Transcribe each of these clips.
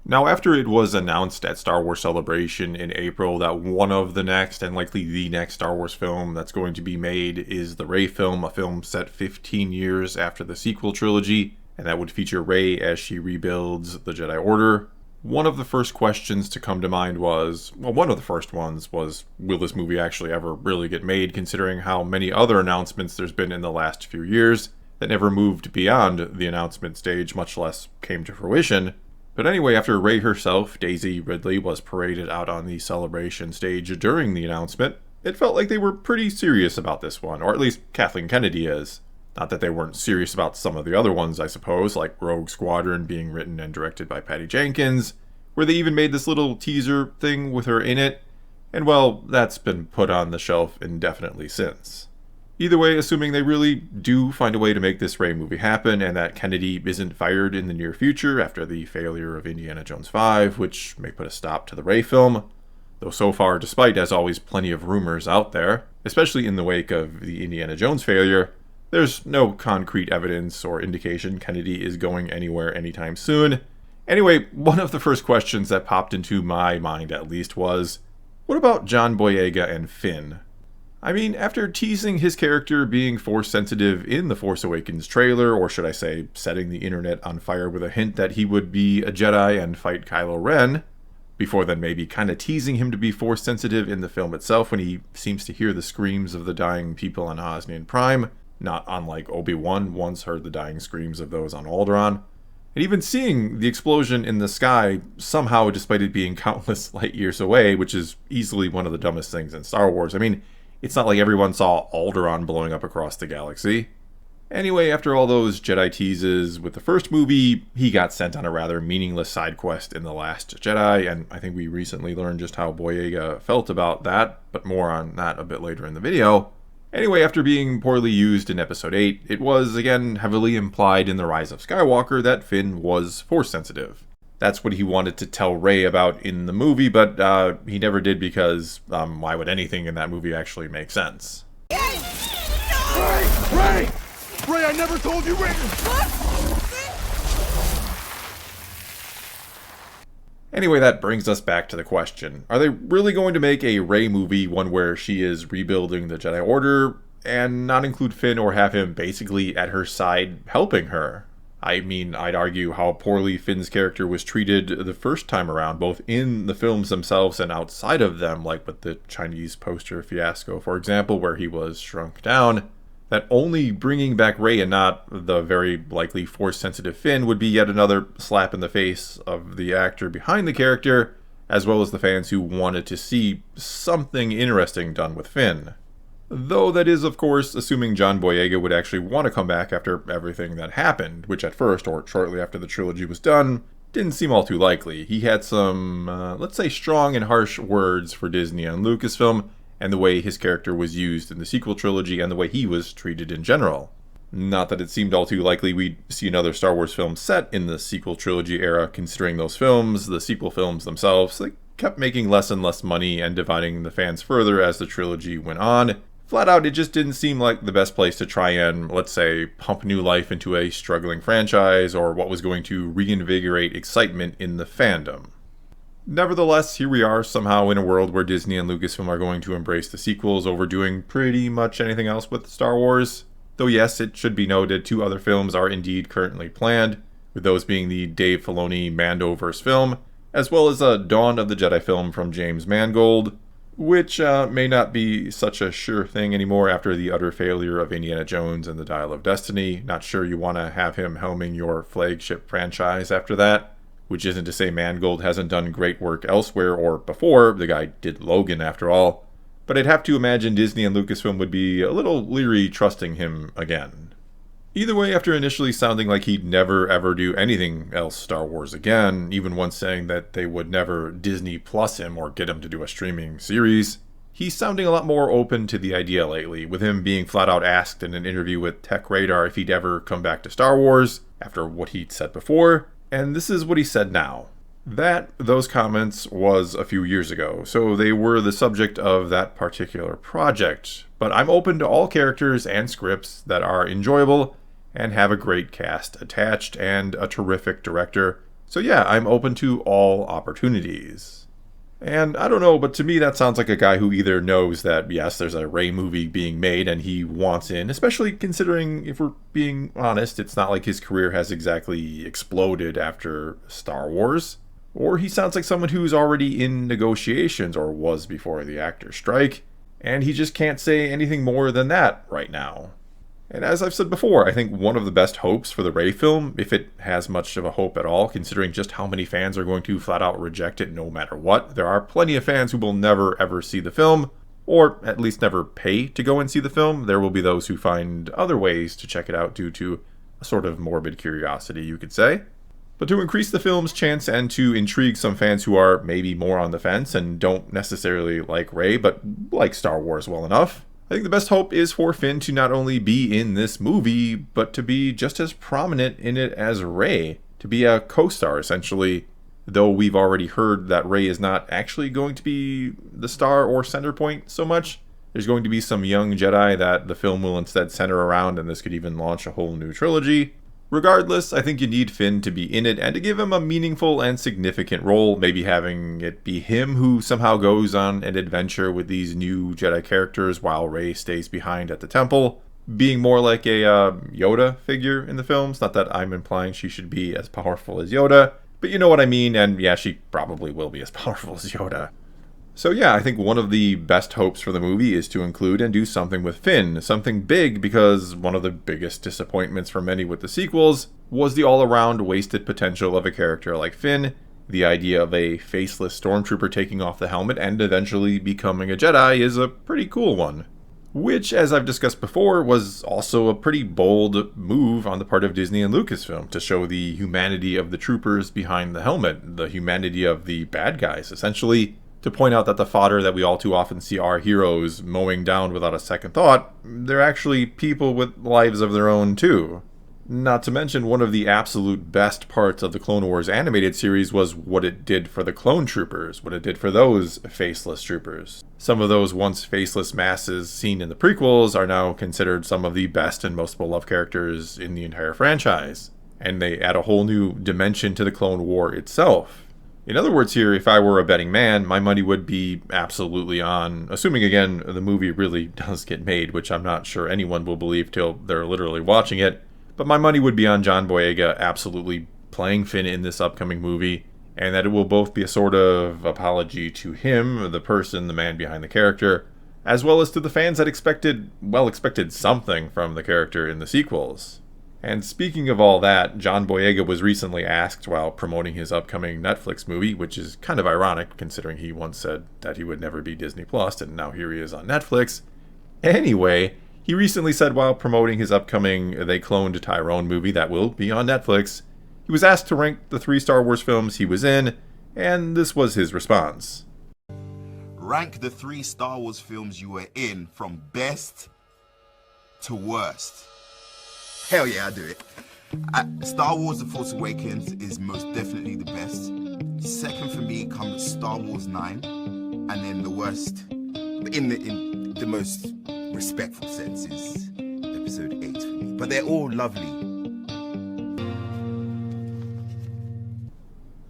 Now, after it was announced at Star Wars Celebration in April that one of the next, and likely the next Star Wars film that's going to be made is the Rey film, a film set 15 years after the sequel trilogy, and that would feature Rey as she rebuilds the Jedi Order, one of the first questions to come to mind was, well, one of the first ones was, will this movie actually ever really get made, considering how many other announcements there's been in the last few years that never moved beyond the announcement stage, much less came to fruition. But anyway, after Rey herself, Daisy Ridley, was paraded out on the celebration stage during the announcement, it felt like they were pretty serious about this one, or at least Kathleen Kennedy is. Not that they weren't serious about some of the other ones, I suppose, like Rogue Squadron being written and directed by Patty Jenkins, where they even made this little teaser thing with her in it, and well, that's been put on the shelf indefinitely since. Either way, assuming they really do find a way to make this Rey movie happen, and that Kennedy isn't fired in the near future after the failure of Indiana Jones 5, which may put a stop to the Rey film, though so far, despite, as always, plenty of rumors out there, especially in the wake of the Indiana Jones failure, there's no concrete evidence or indication Kennedy is going anywhere anytime soon. Anyway, one of the first questions that popped into my mind at least was, what about John Boyega and Finn? I mean, after teasing his character being Force sensitive in the Force Awakens trailer, or should I say, setting the internet on fire with a hint that he would be a Jedi and fight Kylo Ren, before then maybe kind of teasing him to be Force sensitive in the film itself when he seems to hear the screams of the dying people on Osnian Prime, not unlike Obi-Wan once heard the dying screams of those on Alderaan. And even seeing the explosion in the sky, somehow despite it being countless light years away, which is easily one of the dumbest things in Star Wars. I mean, it's not like everyone saw Alderaan blowing up across the galaxy. Anyway, after all those Jedi teases with the first movie, he got sent on a rather meaningless side quest in The Last Jedi, and I think we recently learned just how Boyega felt about that, but more on that a bit later in the video. Anyway, after being poorly used in Episode 8, it was, again, heavily implied in The Rise of Skywalker that Finn was Force sensitive. That's what he wanted to tell Rey about in the movie, but he never did because why would anything in that movie actually make sense? Rey! Rey! Rey, I never told you Rey! Anyway, that brings us back to the question. Are they really going to make a Rey movie, one where she is rebuilding the Jedi Order, and not include Finn or have him basically at her side helping her? I mean, I'd argue how poorly Finn's character was treated the first time around, both in the films themselves and outside of them, like with the Chinese poster fiasco, for example, where he was shrunk down, that only bringing back Rey and not the very likely Force-sensitive Finn would be yet another slap in the face of the actor behind the character, as well as the fans who wanted to see something interesting done with Finn. Though that is, of course, assuming John Boyega would actually want to come back after everything that happened, which at first, or shortly after the trilogy was done, didn't seem all too likely. He had some, let's say, strong and harsh words for Disney and Lucasfilm, and the way his character was used in the sequel trilogy and the way he was treated in general. Not that it seemed all too likely we'd see another Star Wars film set in the sequel trilogy era, considering those films, the sequel films themselves, they kept making less and less money and dividing the fans further as the trilogy went on. Flat out, it just didn't seem like the best place to try and, let's say, pump new life into a struggling franchise, or what was going to reinvigorate excitement in the fandom. Nevertheless, here we are somehow in a world where Disney and Lucasfilm are going to embrace the sequels over doing pretty much anything else with Star Wars. Though yes, it should be noted 2 other films are indeed currently planned, with those being the Dave Filoni Mandoverse film, as well as a Dawn of the Jedi film from James Mangold, which may not be such a sure thing anymore after the utter failure of Indiana Jones and the Dial of Destiny. Not sure you want to have him helming your flagship franchise after that. Which isn't to say Mangold hasn't done great work elsewhere or before, the guy did Logan after all, but I'd have to imagine Disney and Lucasfilm would be a little leery trusting him again. Either way, after initially sounding like he'd never ever do anything else Star Wars again, even once saying that they would never Disney Plus him or get him to do a streaming series, he's sounding a lot more open to the idea lately, with him being flat out asked in an interview with Tech Radar if he'd ever come back to Star Wars, after what he'd said before. And this is what he said now. Those comments was a few years ago, so they were the subject of that particular project. But I'm open to all characters and scripts that are enjoyable and have a great cast attached and a terrific director. So yeah, I'm open to all opportunities. And I don't know, but to me that sounds like a guy who either knows that, yes, there's a Rey movie being made and he wants in, especially considering, if we're being honest, it's not like his career has exactly exploded after Star Wars. Or he sounds like someone who's already in negotiations, or was before the actor's strike, and he just can't say anything more than that right now. And as I've said before, I think one of the best hopes for the Rey film, if it has much of a hope at all, considering just how many fans are going to flat out reject it no matter what. There are plenty of fans who will never ever see the film, or at least never pay to go and see the film. There will be those who find other ways to check it out due to a sort of morbid curiosity, you could say. But to increase the film's chance and to intrigue some fans who are maybe more on the fence and don't necessarily like Rey, but like Star Wars well enough, I think the best hope is for Finn to not only be in this movie, but to be just as prominent in it as Rey, to be a co-star essentially, though we've already heard that Rey is not actually going to be the star or center point so much. There's going to be some young Jedi that the film will instead center around, and this could even launch a whole new trilogy. Regardless, I think you need Finn to be in it and to give him a meaningful and significant role, maybe having it be him who somehow goes on an adventure with these new Jedi characters while Rey stays behind at the temple, being more like a Yoda figure in the films. Not that I'm implying she should be as powerful as Yoda, but you know what I mean, and yeah, she probably will be as powerful as Yoda. So yeah, I think one of the best hopes for the movie is to include and do something with Finn, something big, because one of the biggest disappointments for many with the sequels was the all-around wasted potential of a character like Finn. The idea of a faceless stormtrooper taking off the helmet and eventually becoming a Jedi is a pretty cool one. Which, as I've discussed before, was also a pretty bold move on the part of Disney and Lucasfilm to show the humanity of the troopers behind the helmet, the humanity of the bad guys, essentially to point out that the fodder that we all too often see our heroes mowing down without a second thought, they're actually people with lives of their own too. Not to mention, one of the absolute best parts of the Clone Wars animated series was what it did for the clone troopers, what it did for those faceless troopers. Some of those once faceless masses seen in the prequels are now considered some of the best and most beloved characters in the entire franchise, and they add a whole new dimension to the Clone War itself. In other words here, if I were a betting man, my money would be absolutely on, assuming again the movie really does get made, which I'm not sure anyone will believe till they're literally watching it, but my money would be on John Boyega absolutely playing Finn in this upcoming movie, and that it will both be a sort of apology to him, the person, the man behind the character, as well as to the fans that expected something from the character in the sequels. And speaking of all that, John Boyega was recently asked while promoting his upcoming Netflix movie, which is kind of ironic considering he once said that he would never be Disney Plus, and now here he is on Netflix. Anyway, he recently said while promoting his upcoming They Cloned Tyrone movie that will be on Netflix, he was asked to rank the 3 Star Wars films he was in, and this was his response. Rank the 3 Star Wars films you were in from best to worst. Hell yeah, I do it. Star Wars The Force Awakens is most definitely the best. Second for me comes Star Wars 9, and then the worst, in the most respectful sense, is Episode 8 for me. But they're all lovely.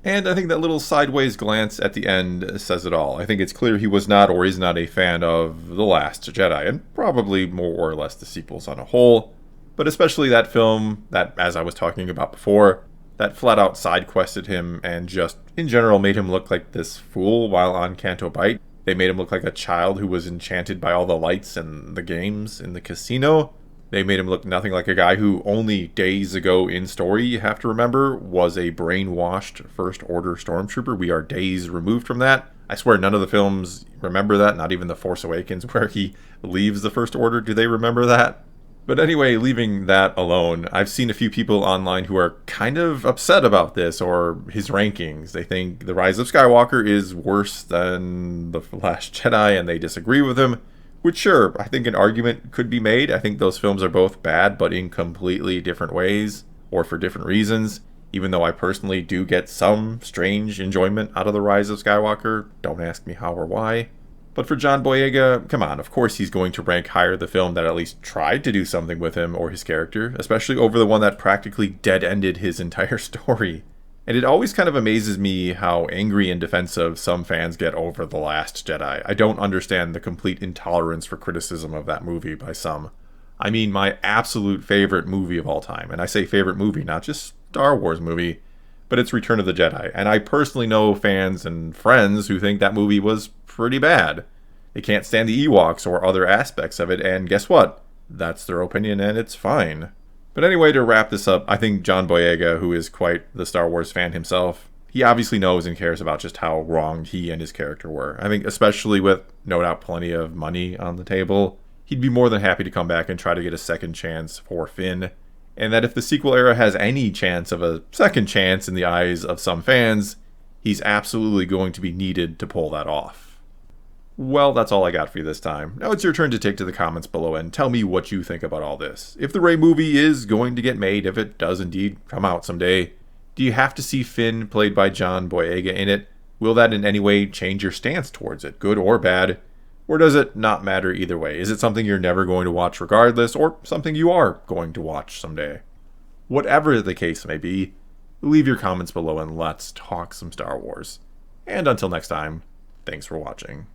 And I think that little sideways glance at the end says it all. I think it's clear he was not or is not a fan of The Last Jedi, and probably more or less the sequels on a whole. But especially that film that, as I was talking about before, that flat out side-quested him and just, in general, made him look like this fool while on Canto Bight. They made him look like a child who was enchanted by all the lights and the games in the casino. They made him look nothing like a guy who only days ago in story, you have to remember, was a brainwashed First Order stormtrooper. We are days removed from that. I swear none of the films remember that, not even The Force Awakens where he leaves the First Order. Do they remember that? But anyway, leaving that alone, I've seen a few people online who are kind of upset about this or his rankings. They think The Rise of Skywalker is worse than The Last Jedi and they disagree with him. Which, sure, I think an argument could be made. I think those films are both bad, but in completely different ways or for different reasons. Even though I personally do get some strange enjoyment out of The Rise of Skywalker. Don't ask me how or why. But for John Boyega, come on, of course he's going to rank higher the film that at least tried to do something with him or his character, especially over the one that practically dead-ended his entire story. And it always kind of amazes me how angry and defensive some fans get over The Last Jedi. I don't understand the complete intolerance for criticism of that movie by some. I mean, my absolute favorite movie of all time, and I say favorite movie, not just Star Wars movie, but it's Return of the Jedi. And I personally know fans and friends who think that movie was pretty bad. They can't stand the Ewoks or other aspects of it, and guess what? That's their opinion, and it's fine. But anyway, to wrap this up, I think John Boyega, who is quite the Star Wars fan himself, he obviously knows and cares about just how wronged he and his character were. I think especially with, no doubt, plenty of money on the table, he'd be more than happy to come back and try to get a second chance for Finn. And that if the sequel era has any chance of a second chance in the eyes of some fans, he's absolutely going to be needed to pull that off. Well, that's all I got for you this time. Now it's your turn to take to the comments below and tell me what you think about all this. If the Rey movie is going to get made, if it does indeed come out someday, do you have to see Finn played by John Boyega in it? Will that in any way change your stance towards it, good or bad? Or does it not matter either way? Is it something you're never going to watch regardless, or something you are going to watch someday? Whatever the case may be, leave your comments below and let's talk some Star Wars. And until next time, thanks for watching.